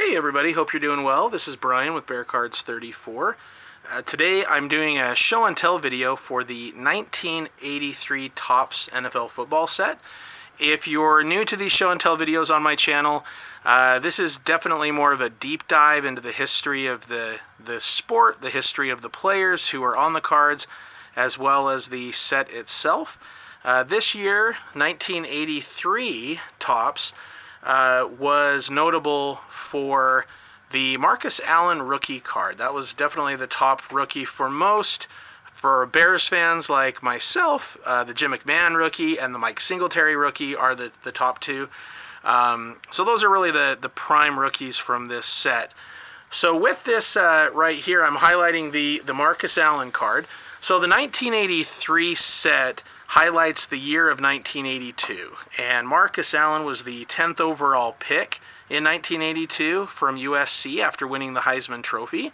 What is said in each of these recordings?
Hey everybody, hope you're doing well. This is Brian with Bear Cards 34. Today I'm doing a show and tell video for the 1983 Topps NFL football set. If you're new to these show and tell videos on my channel, this is definitely more of a deep dive into the history of the sport, the history of the players who are on the cards, as well as the set itself. This year, 1983 Topps, was notable for the Marcus Allen rookie card. That was definitely the top rookie for most. For Bears fans like myself, the Jim McMahon rookie and the Mike Singletary rookie are the top two. So those are really the prime rookies from this set. So with this right here, I'm highlighting the Marcus Allen card. So the 1983 set highlights the year of 1982, and Marcus Allen was the 10th overall pick in 1982 from USC after winning the Heisman Trophy.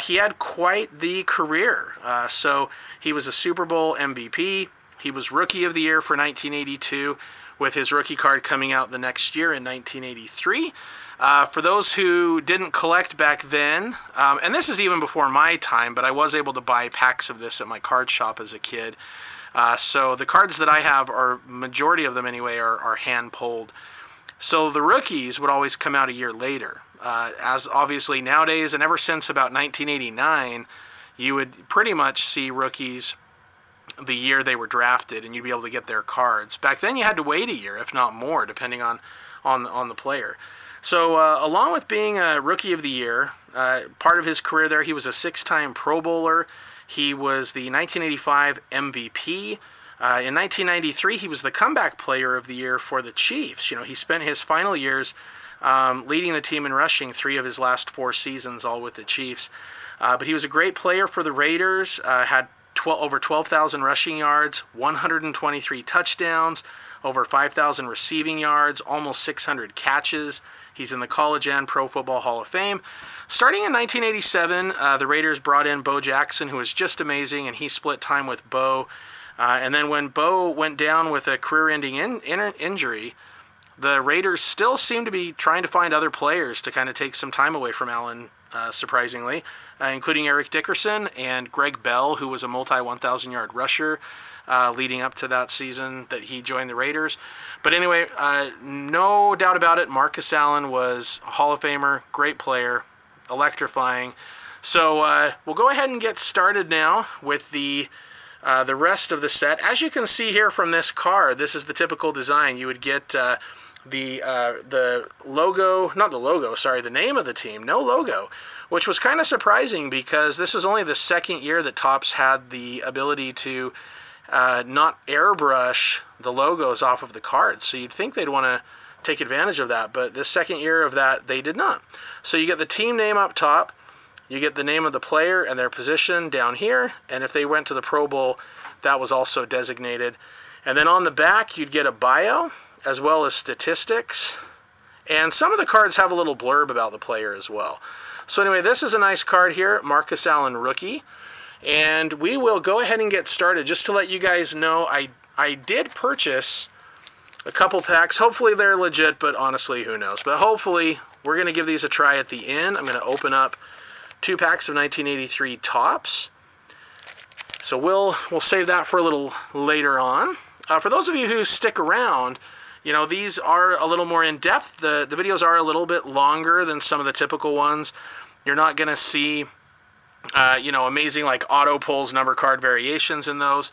He had quite the career. So he was a Super Bowl MVP. He was Rookie of the Year for 1982, with his rookie card coming out the next year in 1983. For those who didn't collect back then, and this is even before my time, but I was able to buy packs of this at my card shop as a kid. So the cards that I have, are majority of them anyway, are hand-pulled. So the rookies would always come out a year later. As obviously nowadays, and ever since about 1989, you would pretty much see rookies the year they were drafted, and you'd be able to get their cards. Back then you had to wait a year, if not more, depending on the player. So along with being a Rookie of the Year, part of his career there, he was a 6-time Pro Bowler. He was the 1985 MVP. In 1993, he was the Comeback Player of the Year for the Chiefs. You know, he spent his final years leading the team in rushing 3 of his last 4 seasons, all with the Chiefs. But he was a great player for the Raiders, had over 12,000 rushing yards, 123 touchdowns, over 5,000 receiving yards, almost 600 catches. He's in the College and Pro Football Hall of Fame. Starting in 1987, the Raiders brought in Bo Jackson, who was just amazing, and he split time with Bo. And then when Bo went down with a career-ending injury, the Raiders still seemed to be trying to find other players to kind of take some time away from Allen, surprisingly, including Eric Dickerson and Greg Bell, who was a multi-1,000-yard rusher leading up to that season that he joined the Raiders. But anyway, no doubt about it, Marcus Allen was a Hall of Famer, great player, electrifying. So we'll go ahead and get started now with the rest of the set. As you can see here from this card, this is the typical design. You would get the logo, not the logo, sorry, the name of the team, no logo, which was kind of surprising because this is only the second year that Topps had the ability to not airbrush the logos off of the cards. So you'd think they'd want to take advantage of that, but this second year of that, they did not. So you get the team name up top, you get the name of the player and their position down here, and if they went to the Pro Bowl, that was also designated. And then on the back, you'd get a bio, as well as statistics, and some of the cards have a little blurb about the player as well. So anyway, this is a nice card here, Marcus Allen rookie, and we will go ahead and get started. Just to let you guys know, I did purchase a couple packs. Hopefully they're legit, but honestly, who knows? But hopefully, we're going to give these a try at the end. I'm going to open up 2 packs of 1983 Topps. So we'll save that for a little later on. For those of you who stick around, you know, these are a little more in-depth. The videos are a little bit longer than some of the typical ones. You're not going to see, you know, amazing like auto pulls, number card variations in those.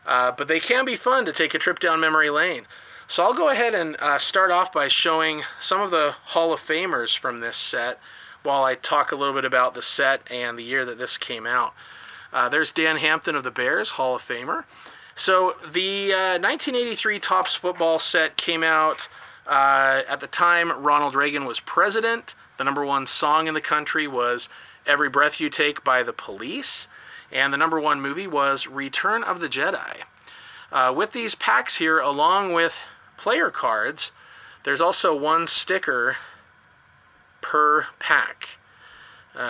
But they can be fun to take a trip down memory lane. So I'll go ahead and start off by showing some of the Hall of Famers from this set while I talk a little bit about the set and the year that this came out. There's Dan Hampton of the Bears, Hall of Famer. So the 1983 Topps football set came out at the time Ronald Reagan was president. The #1 song in the country was Every Breath You Take by the Police. And the #1 movie was Return of the Jedi. With these packs here, along with player cards, there's also 1 sticker per pack.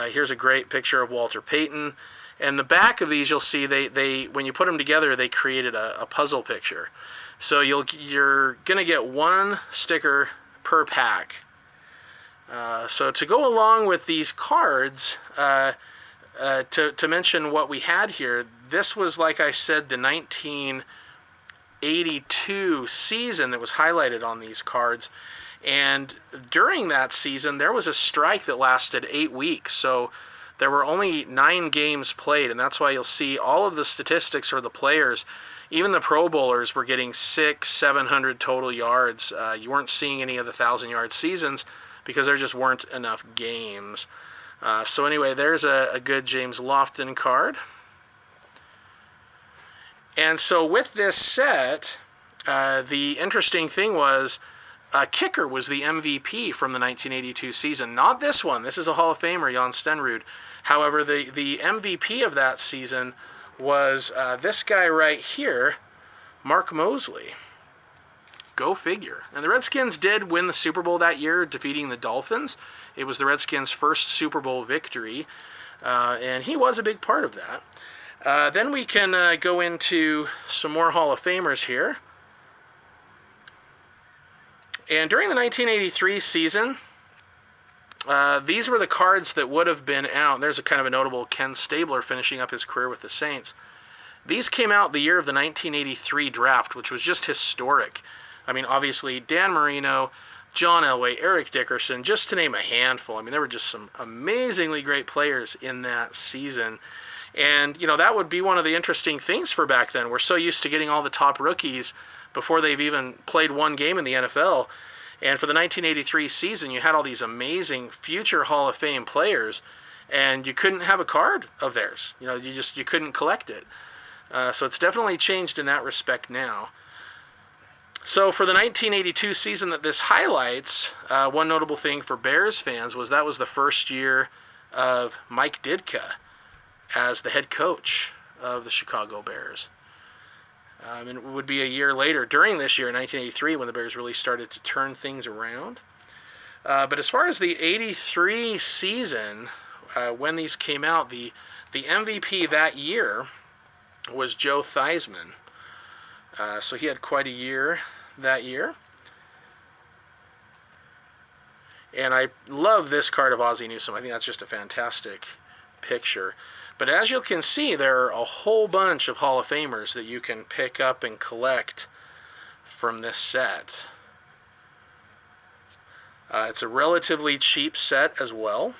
Here's a great picture of Walter Payton. And the back of these, you'll see they when you put them together, they created a puzzle picture. So you're going to get 1 sticker per pack. So to go along with these cards, to mention what we had here, this was, like I said, the 1982 season that was highlighted on these cards. And during that season, there was a strike that lasted 8 weeks. So there were only 9 games played, and that's why you'll see all of the statistics for the players. Even the Pro Bowlers were getting 600-700 total yards. You weren't seeing any of the 1,000-yard seasons because there just weren't enough games. So anyway, there's a good James Lofton card. And so with this set, the interesting thing was kicker was the MVP from the 1982 season. Not this one. This is a Hall of Famer, Jan Stenrud. However, the MVP of that season was this guy right here, Mark Mosley. Go figure. And the Redskins did win the Super Bowl that year, defeating the Dolphins. It was the Redskins' first Super Bowl victory, and he was a big part of that. Then we can go into some more Hall of Famers here. And during the 1983 season, these were the cards that would have been out. There's a kind of a notable Ken Stabler finishing up his career with the Saints. These came out the year of the 1983 draft, which was just historic. I mean, obviously, Dan Marino, John Elway, Eric Dickerson, just to name a handful. I mean, there were just some amazingly great players in that season. And, you know, that would be one of the interesting things for back then. We're so used to getting all the top rookies before they've even played one game in the NFL. And for the 1983 season, you had all these amazing future Hall of Fame players, and you couldn't have a card of theirs. You know, you couldn't collect it. So it's definitely changed in that respect now. So for the 1982 season that this highlights, one notable thing for Bears fans was that was the first year of Mike Ditka as the head coach of the Chicago Bears. And it would be a year later, during this year, 1983, when the Bears really started to turn things around. But as far as the 83 season, when these came out, the MVP that year was Joe Theismann. So he had quite a year that year. And I love this card of Ozzie Newsome. I think that's just a fantastic picture. But as you can see, there are a whole bunch of Hall of Famers that you can pick up and collect from this set. It's a relatively cheap set as well.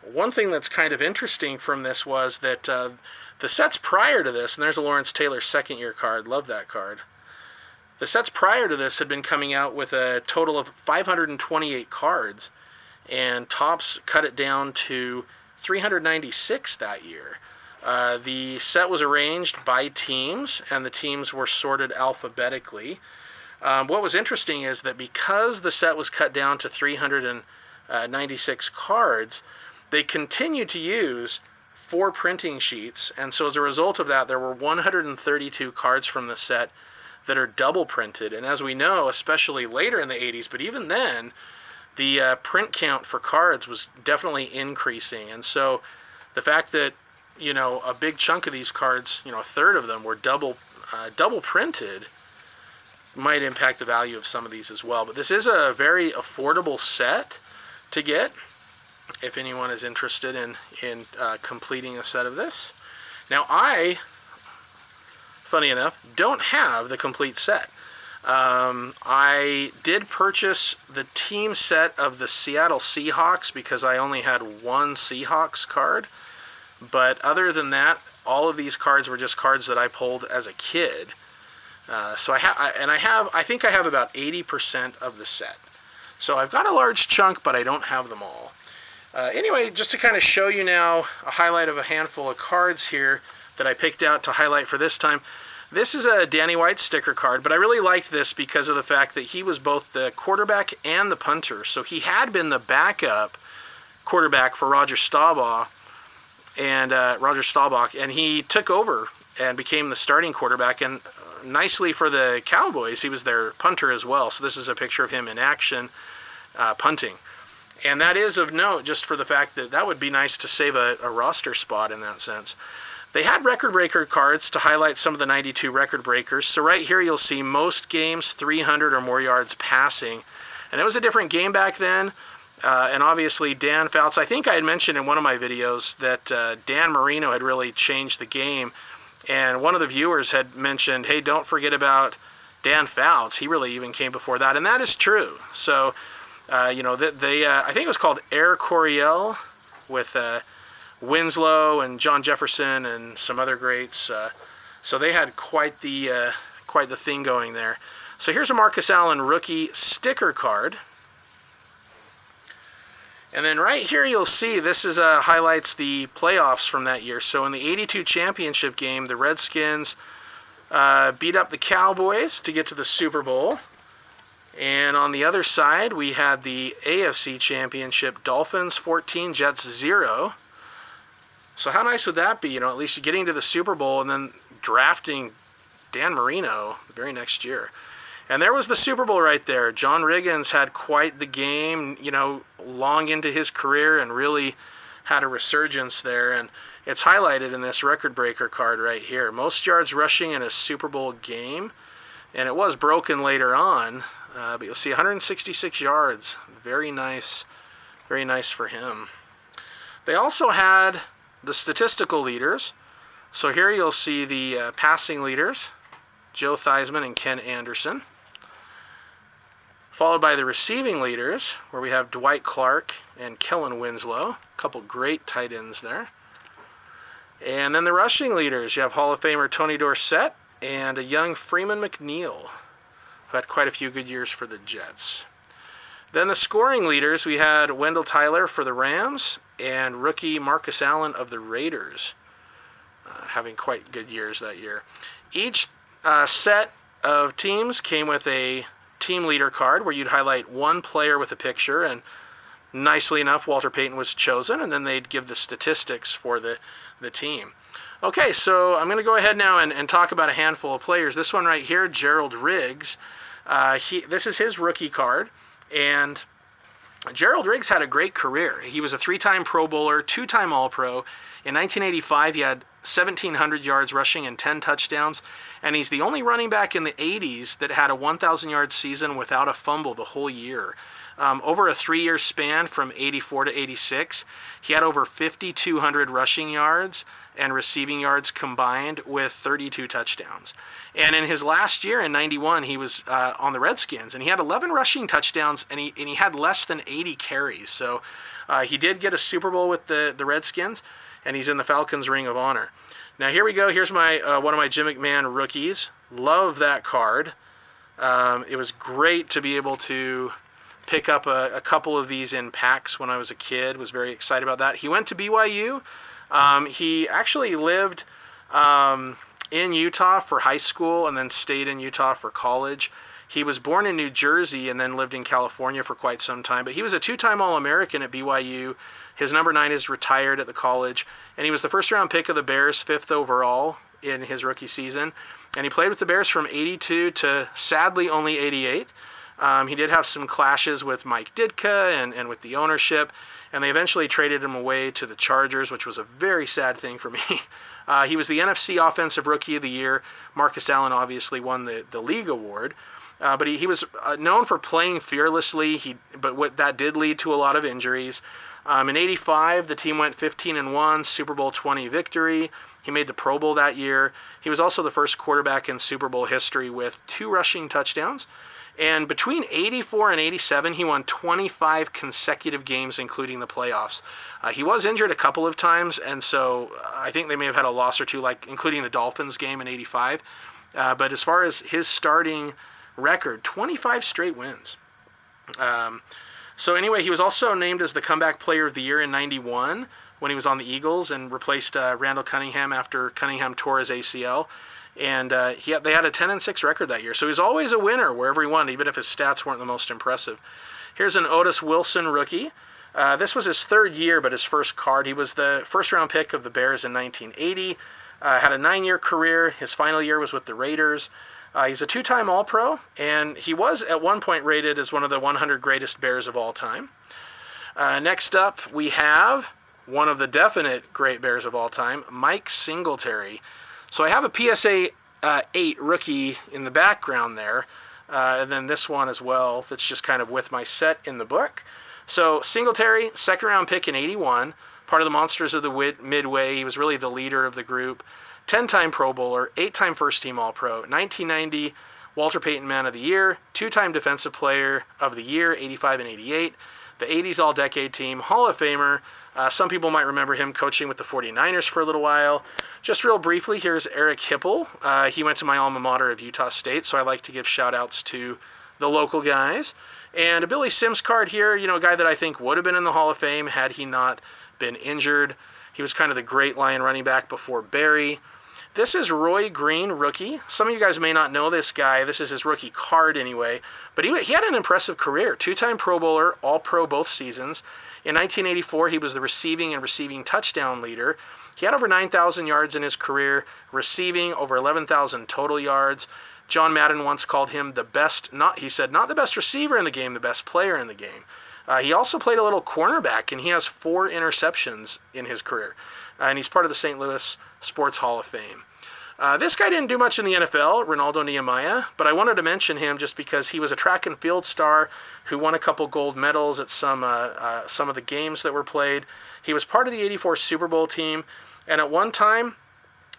One thing that's kind of interesting from this was that the sets prior to this, and there's a Lawrence Taylor second-year card, love that card. The sets prior to this had been coming out with a total of 528 cards, and Topps cut it down to 396 that year. The set was arranged by teams, and the teams were sorted alphabetically. What was interesting is that because the set was cut down to 396 cards, they continued to use 4 printing sheets, and so as a result of that, there were 132 cards from the set that are double printed. And as we know, especially later in the 80s, but even then, the print count for cards was definitely increasing. And so the fact that, you know, a big chunk of these cards, you know, a third of them were double printed, might impact the value of some of these as well. But this is a very affordable set to get if anyone is interested in completing a set of this. Now, I, funny enough, don't have the complete set. I did purchase the team set of the Seattle Seahawks because I only had one Seahawks card. But other than that, all of these cards were just cards that I pulled as a kid. So I think I have about 80% of the set. So I've got a large chunk, but I don't have them all. Anyway, just to kind of show you now a highlight of a handful of cards here that I picked out to highlight for this time. This is a Danny White sticker card, but I really liked this because of the fact that he was both the quarterback and the punter. So he had been the backup quarterback for Roger Staubach, and he took over and became the starting quarterback. And nicely for the Cowboys, he was their punter as well. So this is a picture of him in action punting. And that is of note just for the fact that that would be nice to save a roster spot in that sense. They had record breaker cards to highlight some of the 92 record breakers. So right here you'll see most games 300 or more yards passing. And it was a different game back then. And obviously Dan Fouts. I think I had mentioned in one of my videos that Dan Marino had really changed the game. And one of the viewers had mentioned, hey, don't forget about Dan Fouts. He really even came before that. And that is true. So, I think it was called Air Coryell with Winslow and John Jefferson and some other greats. So they had quite the thing going there. So here's a Marcus Allen rookie sticker card. And then right here you'll see this is highlights the playoffs from that year. So in the 82 championship game, the Redskins beat up the Cowboys to get to the Super Bowl. And on the other side, we had the AFC championship, Dolphins 14, Jets 0. So how nice would that be, at least getting to the Super Bowl and then drafting Dan Marino the very next year. And there was the Super Bowl right there. John Riggins had quite the game, long into his career and really had a resurgence there. And it's highlighted in this record breaker card right here. Most yards rushing in a Super Bowl game. And it was broken later on, but you'll see 166 yards. Very nice for him. They also had the statistical leaders. So here you'll see the passing leaders, Joe Theismann and Ken Anderson. Followed by the receiving leaders, where we have Dwight Clark and Kellen Winslow. A couple great tight ends there. And then the rushing leaders, you have Hall of Famer Tony Dorsett and a young Freeman McNeil, who had quite a few good years for the Jets. Then the scoring leaders, we had Wendell Tyler for the Rams and rookie Marcus Allen of the Raiders, having quite good years that year. Each set of teams came with a team leader card where you'd highlight one player with a picture, and nicely enough, Walter Payton was chosen, and then they'd give the statistics for the team. Okay, so I'm going to go ahead now and talk about a handful of players. This one right here, Geraldriggs, this is his rookie card, and Geraldriggs had a great career. He was a 3-time Pro Bowler, 2-time All-Pro. In 1985, he had 1,700 yards rushing and 10 touchdowns, and he's the only running back in the 80s that had a 1,000-yard season without a fumble the whole year. Over a 3-year span from 84 to 86, he had over 5,200 rushing yards and receiving yards combined with 32 touchdowns. And in his last year, in 91, he was on the Redskins, and he had 11 rushing touchdowns, and he had less than 80 carries. So he did get a Super Bowl with the Redskins, and he's in the Falcons Ring of Honor. Now here we go. Here's my one of my Jim McMahon rookies. Love that card. It was great to be able to pick up a couple of these in packs when I was a kid. Was very excited about that. He went to BYU. He actually lived in Utah for high school and then stayed in Utah for college. He was born in New Jersey and then lived in California for quite some time. But he was a 2-time All-American at BYU. His number 9 is retired at the college. And he was the first-round pick of the Bears, 5th overall in his rookie season. And he played with the Bears from 82 to, sadly, only 88. He did have some clashes with Mike Ditka and with the ownership. And they eventually traded him away to the Chargers, which was a very sad thing for me. He was the NFC Offensive Rookie of the Year. Marcus Allen obviously won the league award. But he was known for playing fearlessly, but what that did lead to a lot of injuries. In 85, the team went 15-1, Super Bowl 20 victory. He made the Pro Bowl that year. He was also the first quarterback in Super Bowl history with 2 rushing touchdowns. And between 84 and 87, he won 25 consecutive games, including the playoffs. He was injured a couple of times, and so I think they may have had a loss or two, like including the Dolphins game in 85. But as far as his starting record, 25 straight wins. So anyway, he was also named as the Comeback Player of the Year in 91 when he was on the Eagles and replaced Randall Cunningham after Cunningham tore his ACL. And they had a 10-6 record that year. So he was always a winner wherever he went, even if his stats weren't the most impressive. Here's an Otis Wilson rookie. This was his 3rd year, but his first card. He was the first-round pick of the Bears in 1980. Had a 9-year career. His final year was with the Raiders. He's a 2-time All-Pro, and he was at one point rated as one of the 100 greatest Bears of all time. Next up, we have one of the definite great Bears of all time, Mike Singletary. So I have a PSA 8 rookie in the background there, and then this one as well that's just kind of with my set in the book. So Singletary, second round pick in 81, part of the Monsters of the Midway. He was really the leader of the group. 10-time Pro Bowler, 8-time first team All-Pro, 1990 Walter Payton Man of the Year, 2-time Defensive Player of the Year, 85 and 88, the 80s All-Decade Team, Hall of Famer. Some people might remember him coaching with the 49ers for a little while. Just real briefly, here's Eric Hipple. He went to my alma mater of Utah State, so I like to give shout-outs to the local guys. And a Billy Sims card here, a guy that I think would have been in the Hall of Fame had he not been injured. He was kind of the great Lion running back before Barry. This is Roy Green, rookie. Some of you guys may not know this guy. This is his rookie card anyway. But he had an impressive career. 2-time Pro Bowler, All-Pro both seasons. In 1984, he was the receiving touchdown leader. He had over 9,000 yards in his career, receiving over 11,000 total yards. John Madden once called him the best, not the best receiver in the game, the best player in the game. He also played a little cornerback, and he has 4 interceptions in his career. And he's part of the St. Louis Sports Hall of Fame. This guy didn't do much in the NFL, Ronaldo Nehemiah, but I wanted to mention him just because he was a track and field star who won a couple gold medals at some of the games that were played. He was part of the '84 Super Bowl team, and at one time,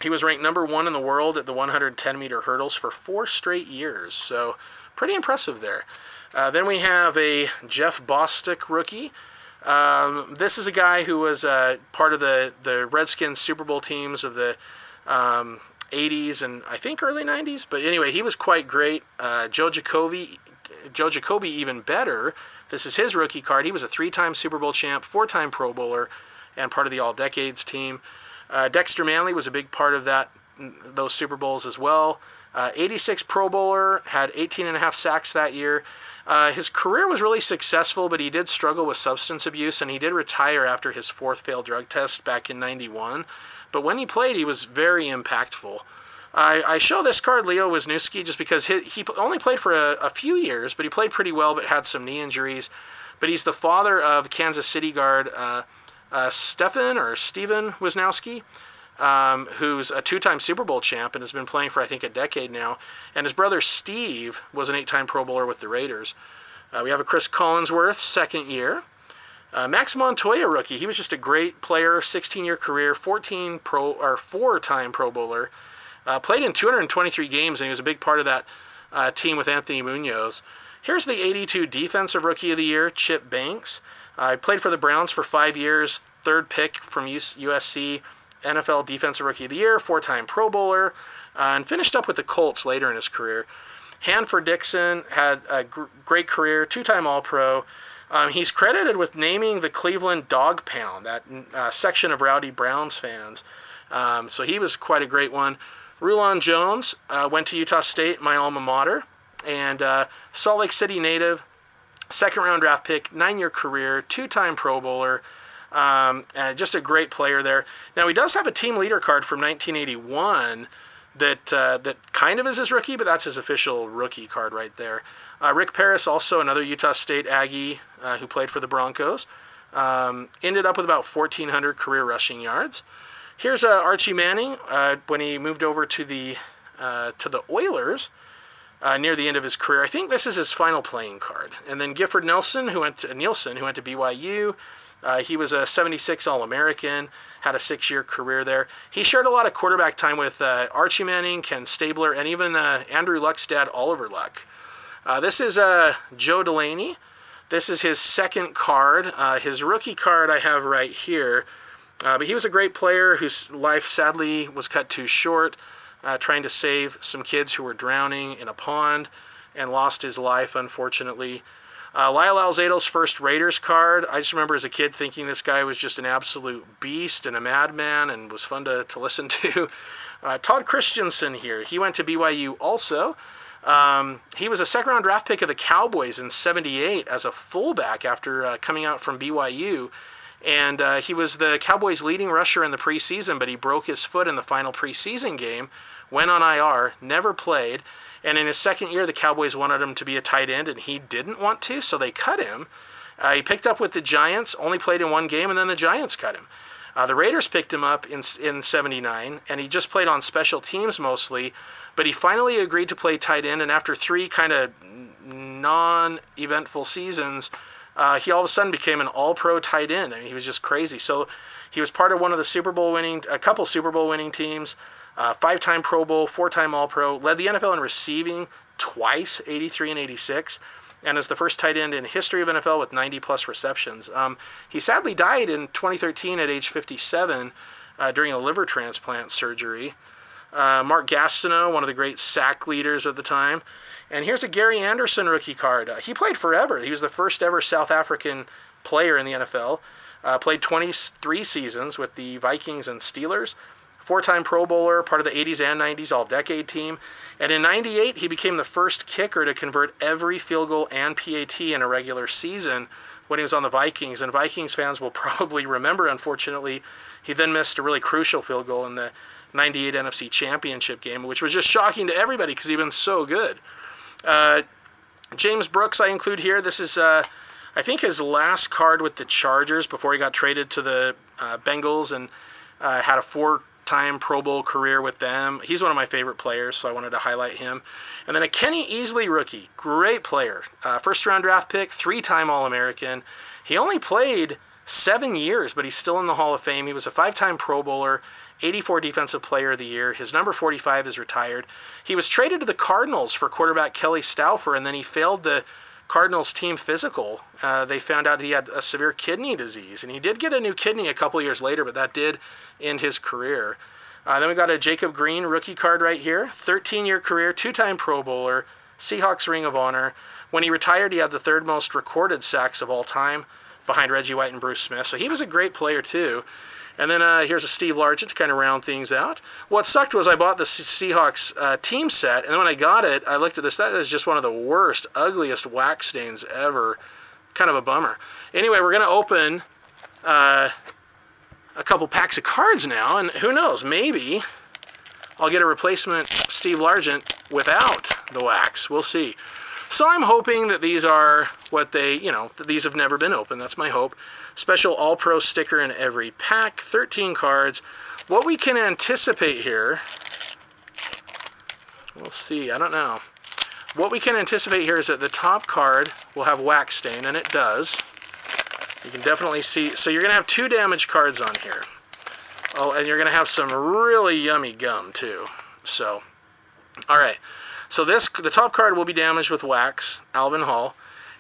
he was ranked number 1 in the world at the 110-meter hurdles for 4 straight years. So pretty impressive there. Then we have a Jeff Bostic rookie. This is a guy who was part of the Redskins Super Bowl teams of the 80s and I think early 90s. But anyway, he was quite great. Joe Jacoby even better. This is his rookie card. He was a 3-time Super Bowl champ, 4-time Pro Bowler, and part of the All-Decades team. Dexter Manley was a big part of those Super Bowls as well. 86 Pro Bowler, had 18.5 sacks that year. His career was really successful, but he did struggle with substance abuse, and he did retire after his 4th failed drug test back in '91. But when he played, he was very impactful. I show this card, Leo Wisniewski, just because he only played for a few years, but he played pretty well, but had some knee injuries. But he's the father of Kansas City guard Steven Wisniewski, who's a 2-time Super Bowl champ and has been playing for, I think, a decade now. And his brother Steve was an 8-time Pro Bowler with the Raiders. We have a Chris Collinsworth, 2nd year. Max Montoya, rookie. He was just a great player, 16-year career, 4-time Pro Bowler. Played in 223 games, and he was a big part of that team with Anthony Munoz. Here's the 82 Defensive Rookie of the Year, Chip Banks. Played for the Browns for 5 years, 3rd pick from USC, NFL Defensive Rookie of the Year, 4-time Pro Bowler, and finished up with the Colts later in his career. Hanford Dixon had a great career, 2-time All-Pro. He's credited with naming the Cleveland Dog Pound, that section of Rowdy Browns fans. So he was quite a great one. Rulon Jones went to Utah State, my alma mater, and Salt Lake City native, 2nd-round draft pick, 9-year career, 2-time Pro Bowler, just a great player there. Now, he does have a team leader card from 1981 that kind of is his rookie, but that's his official rookie card right there. Rick Parris, also another Utah State Aggie who played for the Broncos, ended up with about 1,400 career rushing yards. Here's Archie Manning when he moved over to the Oilers near the end of his career. I think this is his final playing card. And then Gifford Nielsen, who went to BYU. He was a 76 All-American, had a 6-year career there. He shared a lot of quarterback time with Archie Manning, Ken Stabler, and even Andrew Luck's dad, Oliver Luck. This is Joe Delaney. This is his 2nd card. His rookie card I have right here. But he was a great player whose life sadly was cut too short, trying to save some kids who were drowning in a pond, and lost his life, unfortunately. Lyle Alzado's first Raiders card. I just remember as a kid thinking this guy was just an absolute beast and a madman and was fun to listen to. Todd Christensen here. He went to BYU also. He was a 2nd-round draft pick of the Cowboys in '78 as a fullback after coming out from BYU. And he was the Cowboys' leading rusher in the preseason, but he broke his foot in the final preseason game, went on IR, never played. And in his 2nd year, the Cowboys wanted him to be a tight end, and he didn't want to, so they cut him. He picked up with the Giants, only played in 1 game, and then the Giants cut him. The Raiders picked him up in '79, and he just played on special teams mostly, but he finally agreed to play tight end, and after 3 kind of non-eventful seasons, he all of a sudden became an all-pro tight end. I mean, he was just crazy. So he was part of one of the a couple Super Bowl winning teams, 5-time Pro Bowl, 4-time All-Pro, led the NFL in receiving twice, 83 and 86, and is the first tight end in history of NFL with 90-plus receptions. He sadly died in 2013 at age 57 during a liver transplant surgery. Mark Gastineau, one of the great sack leaders of the time. And here's a Gary Anderson rookie card. He played forever. He was the first ever South African player in the NFL. Played 23 seasons with the Vikings and Steelers. 4-time Pro Bowler, part of the 80s and 90s All-Decade team. And in 98, he became the first kicker to convert every field goal and PAT in a regular season when he was on the Vikings. And Vikings fans will probably remember, unfortunately, he then missed a really crucial field goal in the 98 NFC Championship game, which was just shocking to everybody because he'd been so good. James Brooks I include here. This is, I think, his last card with the Chargers before he got traded to the Bengals and had a 4-time Pro Bowl career with them. He's one of my favorite players, so I wanted to highlight him. And then a Kenny Easley rookie. Great player. First-round draft pick, 3-time All-American. He only played 7 years, but he's still in the Hall of Fame. He was a 5-time Pro Bowler, 84 Defensive Player of the Year. His number 45 is retired. He was traded to the Cardinals for quarterback Kelly Stauffer, and then he failed the Cardinals team physical. They found out he had a severe kidney disease, and he did get a new kidney a couple years later, but that did end his career. Then we got a Jacob Green rookie card right here. 13-year career, 2-time Pro Bowler, Seahawks Ring of Honor. When he retired, he had the 3rd most recorded sacks of all time behind Reggie White and Bruce Smith, so he was a great player too. And then here's a Steve Largent to kind of round things out. What sucked was I bought the Seahawks team set, and then when I got it, I looked at this. That is just one of the worst, ugliest wax stains ever. Kind of a bummer. Anyway, we're going to open a couple packs of cards now, and who knows, maybe I'll get a replacement Steve Largent without the wax. We'll see. So I'm hoping that these are what they, that these have never been opened. That's my hope. Special All-Pro sticker in every pack, 13 cards. What we can anticipate here, we'll see, I don't know. What we can anticipate here is that the top card will have wax stain, and it does. You can definitely see, so you're going to have 2 damaged cards on here. Oh, and you're going to have some really yummy gum, too. So, all right. So the top card will be damaged with wax, Alvin Hall.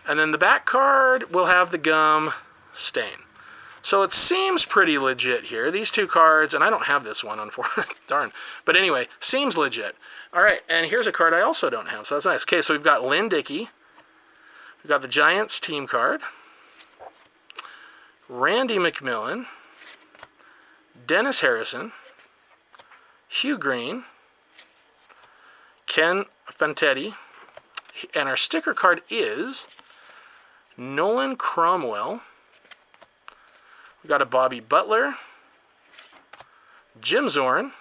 And then the back card will have the gum stain. So it seems pretty legit here. These 2 cards, and I don't have this one, unfortunately. Darn. But anyway, seems legit. All right, and here's a card I also don't have, so that's nice. Okay, so we've got Lynn Dickey. We've got the Giants team card. Randy McMillan. Dennis Harrison. Hugh Green. Ken Fantetti. And our sticker card is Nolan Cromwell. We got a Bobby Butler, Jim Zorn,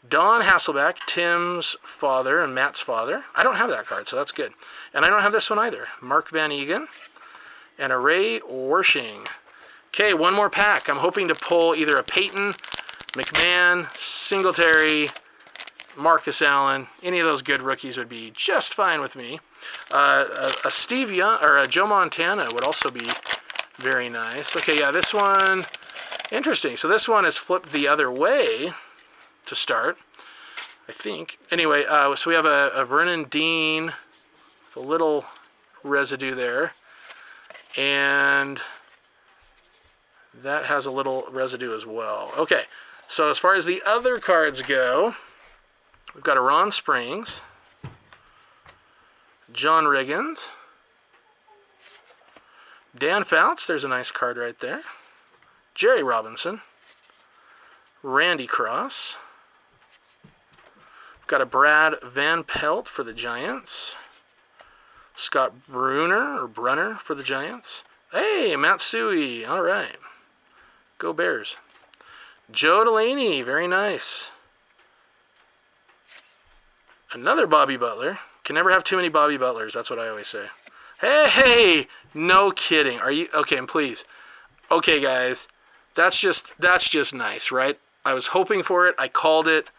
Don Hasselbeck, Tim's father and Matt's father. I don't have that card, so that's good. And I don't have this one either. Mark Van Egan and a Ray Wersching. Okay, one more pack. I'm hoping to pull either a Payton, McMahon, Singletary, Marcus Allen. Any of those good rookies would be just fine with me. A Steve Young or a Joe Montana would also be very nice. Okay, yeah, this one, interesting. So this one is flipped the other way to start, I think. Anyway, so we have a Vernon Dean with a little residue there. And that has a little residue as well. Okay, so as far as the other cards go, we've got a Ron Springs, John Riggins, Dan Fouts, there's a nice card right there. Jerry Robinson. Randy Cross. We've got a Brad Van Pelt for the Giants. Scott Brunner for the Giants. Hey, Matsui. All right. Go Bears. Joe Delaney. Very nice. Another Bobby Butler. Can never have too many Bobby Butlers. That's what I always say. Hey, no kidding. Are you okay? And please, okay, guys, that's just nice, right? I was hoping for it. I called it.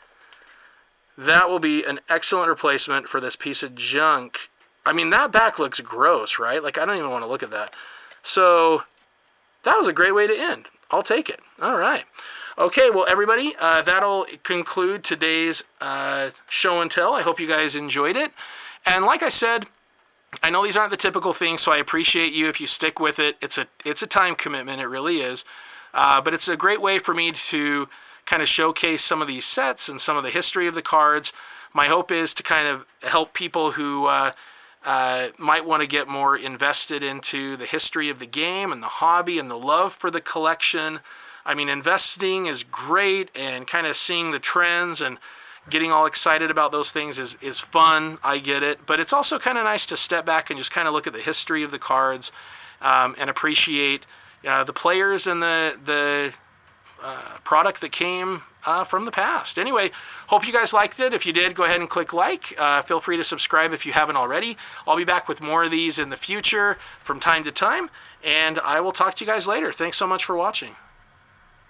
That will be an excellent replacement for this piece of junk I mean, that back looks gross, right? Like, I don't even want to look at that. So that was a great way to end. I'll take it. All right. Okay, well, everybody, that'll conclude today's show and tell. I hope you guys enjoyed it. And like I said, I know these aren't the typical things, so I appreciate you if you stick with it. It's a time commitment, it really is. But it's a great way for me to kind of showcase some of these sets and some of the history of the cards. My hope is to kind of help people who might want to get more invested into the history of the game and the hobby and the love for the collection. I mean, investing is great, and kind of seeing the trends and getting all excited about those things is fun. I get it. But it's also kind of nice to step back and just kind of look at the history of the cards and appreciate the players and the product that came from the past. Anyway, hope you guys liked it. If you did, go ahead and click like. Feel free to subscribe if you haven't already. I'll be back with more of these in the future from time to time, and I will talk to you guys later. Thanks so much for watching.